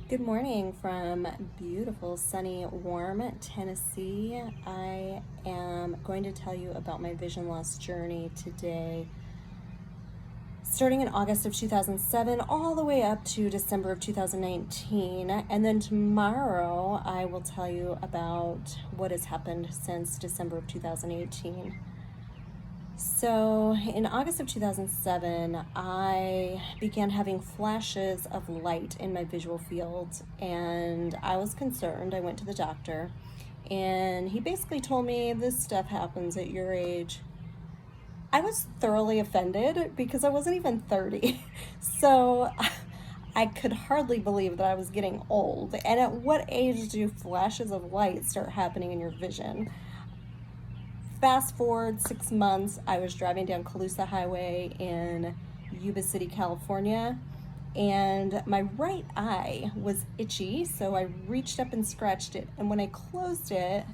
Good morning from beautiful, sunny, warm Tennessee. I am going to tell you about my vision loss journey today, starting in August of 2007 all the way up to December of 2019. And then tomorrow I will tell you about what has happened since December of 2018. So, in August of 2007, I began having flashes of light in my visual field, and I was concerned. I went to the doctor, and he basically told me this stuff happens at your age. I was thoroughly offended because I wasn't even 30. So, I could hardly believe that I was getting old. And at what age do flashes of light start happening in your vision? Fast forward 6 months, I was driving down Colusa Highway in Yuba City, California, and my right eye was itchy, so I reached up and scratched it. And when I closed it,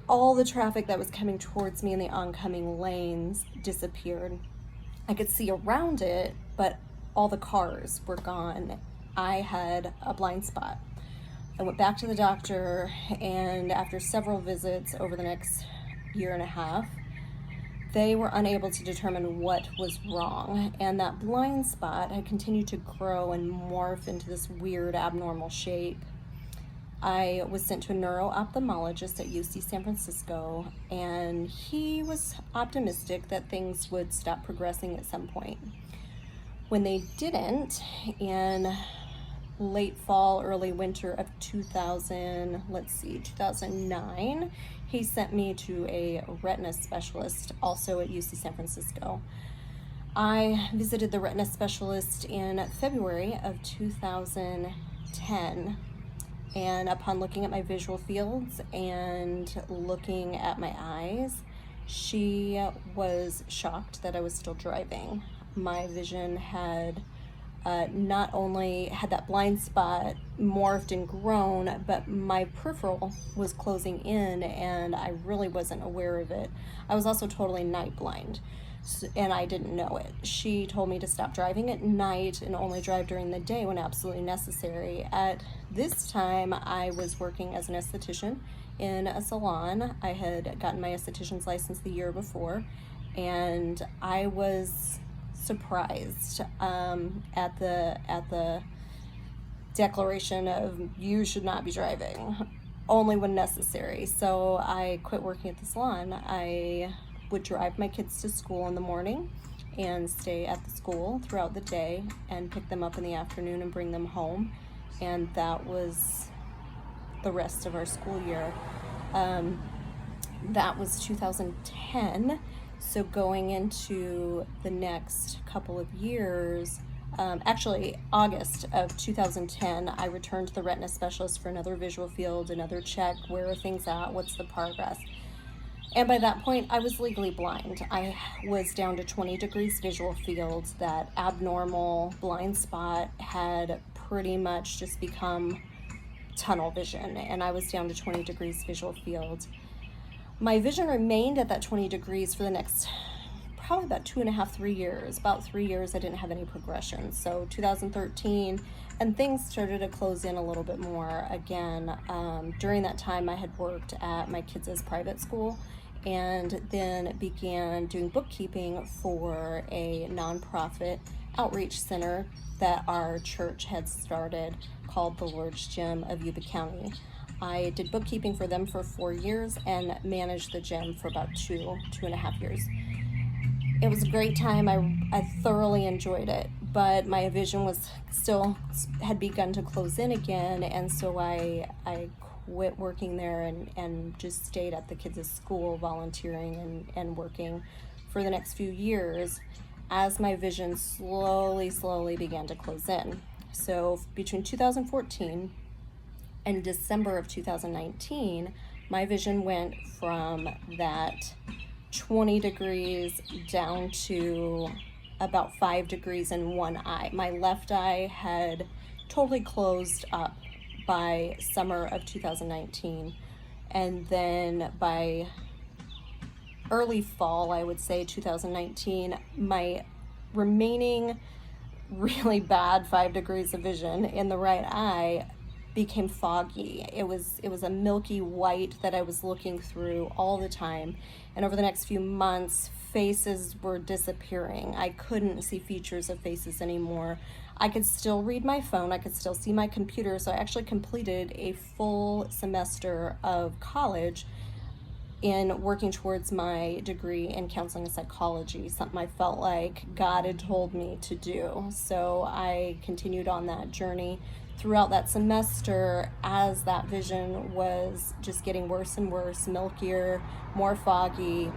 all the traffic that was coming towards me in the oncoming lanes disappeared. I could see around it, but all the cars were gone. I had a blind spot. I went back to the doctor, and after several visits over the next year and a half, they were unable to determine what was wrong, and that blind spot had continued to grow and morph into this weird abnormal shape. I was sent to a neuro-ophthalmologist at UC San Francisco, and he was optimistic that things would stop progressing at some point. When they didn't, in late fall, early winter of 2009, he sent me to a retina specialist, also at UC San Francisco. I visited the retina specialist in February of 2010, and upon looking at my visual fields and looking at my eyes, she was shocked that I was still driving. My vision had not only had that blind spot morphed and grown, but my peripheral was closing in, and I really wasn't aware of it. I was also totally night blind, and I didn't know it. She told me to stop driving at night and only drive during the day when absolutely necessary. At this time, I was working as an esthetician in a salon. I had gotten my esthetician's license the year before, and I was surprised at the declaration of you should not be driving, only when necessary. So I quit working at the salon. I would drive my kids to school in the morning and stay at the school throughout the day and pick them up in the afternoon and bring them home, and that was the rest of our school year. That was 2010. So going into the next couple of years, actually August of 2010, I returned to the retina specialist for another visual field, another check, where are things at, what's the progress? And by that point, I was legally blind. I was down to 20 degrees visual field. That abnormal blind spot had pretty much just become tunnel vision, and I was down to 20 degrees visual field. My vision remained at that 20 degrees for the next probably about 2.5, 3 years. About 3 years I didn't have any progression. So 2013, and things started to close in a little bit more again. During that time I had worked at my kids' private school, and then began doing bookkeeping for a nonprofit outreach center that our church had started called the Lord's Gym of Yuba County. I did bookkeeping for them for 4 years and managed the gym for about 2.5 years. It was a great time. I thoroughly enjoyed it, but my vision was still had begun to close in again, and so I quit working there and just stayed at the kids' school volunteering and working for the next few years as my vision slowly began to close in. So between 2014 and December of 2019, my vision went from that 20 degrees down to about 5 degrees in one eye. My left eye had totally closed up by summer of 2019, and then by early fall, I would say 2019, my remaining really bad 5 degrees of vision in the right eye became foggy. It was a milky white that I was looking through all the time. And over the next few months, faces were disappearing. I couldn't see features of faces anymore. I could still read my phone. I could still see my computer. So I actually completed a full semester of college in working towards my degree in counseling and psychology, something I felt like God had told me to do. So I continued on that journey throughout that semester as that vision was just getting worse and worse, milkier, more foggy.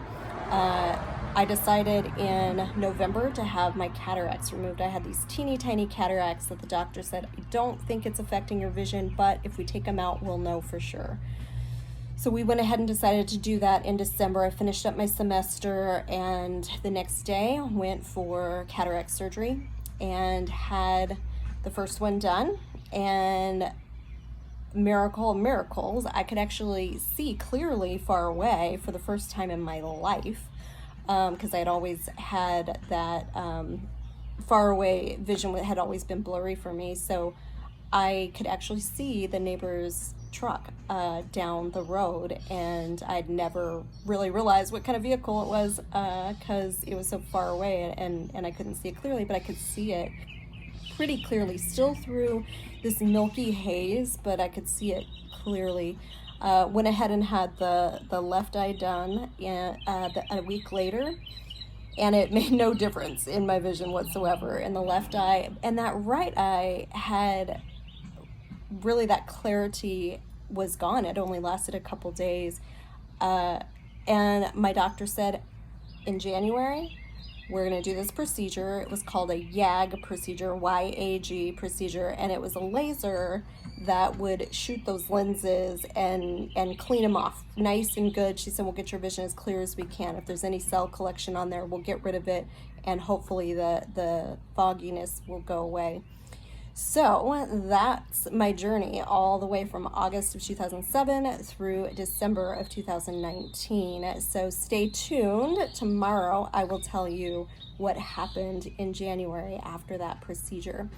I decided in November to have my cataracts removed. I had these teeny tiny cataracts that the doctor said, I don't think it's affecting your vision, but if we take them out, we'll know for sure. So we went ahead and decided to do that in December. I finished up my semester, and the next day went for cataract surgery and had the first one done. And miracle of miracles, I could actually see clearly far away for the first time in my life, because I had always had that far away vision had always been blurry for me. So I could actually see the neighbor's truck down the road, and I'd never really realized what kind of vehicle it was because it was so far away and I couldn't see it clearly, but I could see it pretty clearly, still through this milky haze, but I could see it clearly. Went ahead and had the left eye done a week later, and it made no difference in my vision whatsoever in the left eye. And that right eye had really, that clarity was gone. It only lasted a couple days. And my doctor said, in January, we're going to do this procedure. It was called a YAG procedure, Y-A-G procedure, and it was a laser that would shoot those lenses and clean them off nice and good. She said, we'll get your vision as clear as we can. If there's any cell collection on there, we'll get rid of it, and hopefully the fogginess will go away. So that's my journey all the way from August of 2007 through December of 2019. So stay tuned. Tomorrow I will tell you what happened in January after that procedure.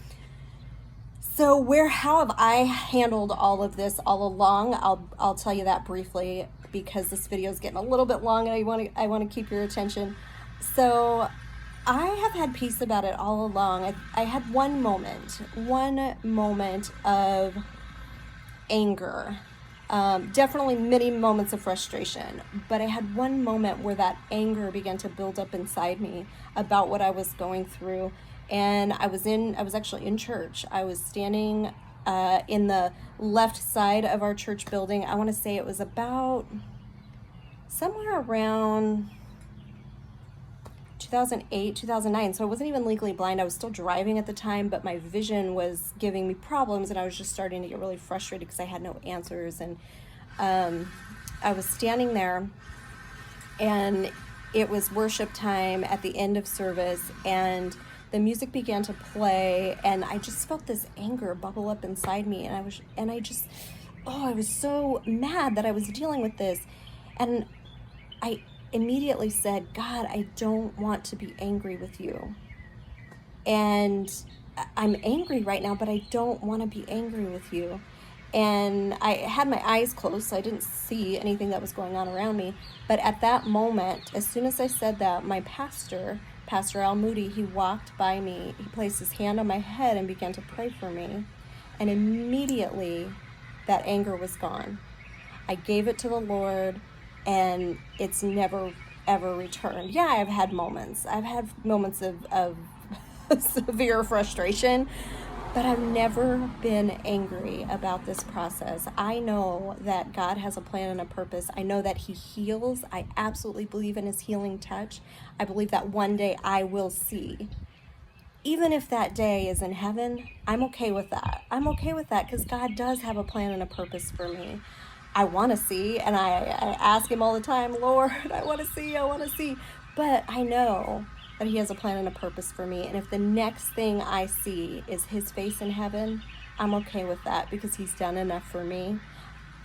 So how have I handled all of this all along? I'll tell you that briefly because this video is getting a little bit long and I want to keep your attention. So I have had peace about it all along. I had one moment of anger, definitely many moments of frustration, but I had one moment where that anger began to build up inside me about what I was going through. And I was actually in church. I was standing in the left side of our church building. I want to say it was about somewhere around 2008, 2009. So I wasn't even legally blind. I was still driving at the time, but my vision was giving me problems, and I was just starting to get really frustrated because I had no answers. And I was standing there, and it was worship time at the end of service, and the music began to play, and I just felt this anger bubble up inside me, and I was so mad that I was dealing with this. And I immediately said, God, I don't want to be angry with you. And I'm angry right now, but I don't want to be angry with you. And I had my eyes closed, so I didn't see anything that was going on around me. But at that moment, as soon as I said that, my Pastor Al Moody, he walked by me. He placed his hand on my head and began to pray for me. And immediately, that anger was gone. I gave it to the Lord, and it's never, ever returned. Yeah, I've had moments. I've had moments of severe frustration, but I've never been angry about this process. I know that God has a plan and a purpose. I know that He heals. I absolutely believe in His healing touch. I believe that one day I will see. Even if that day is in heaven, I'm okay with that. I'm okay with that because God does have a plan and a purpose for me. I want to see, and I ask Him all the time, Lord, I want to see. But I know that He has a plan and a purpose for me. And if the next thing I see is His face in heaven, I'm okay with that because He's done enough for me.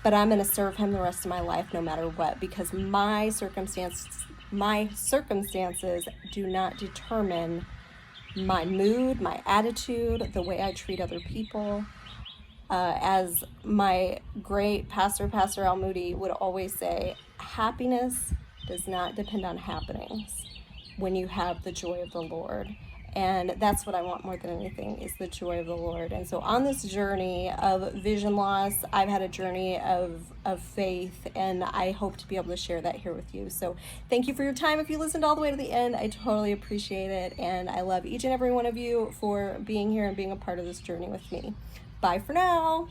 But I'm going to serve Him the rest of my life no matter what, because my circumstances do not determine my mood, my attitude, the way I treat other people. As my great Pastor Al Moody would always say, happiness does not depend on happenings when you have the joy of the Lord. And that's what I want more than anything, is the joy of the Lord. And so on this journey of vision loss, I've had a journey of faith, and I hope to be able to share that here with you. So thank you for your time. If you listened all the way to the end, I totally appreciate it. And I love each and every one of you for being here and being a part of this journey with me. Bye for now.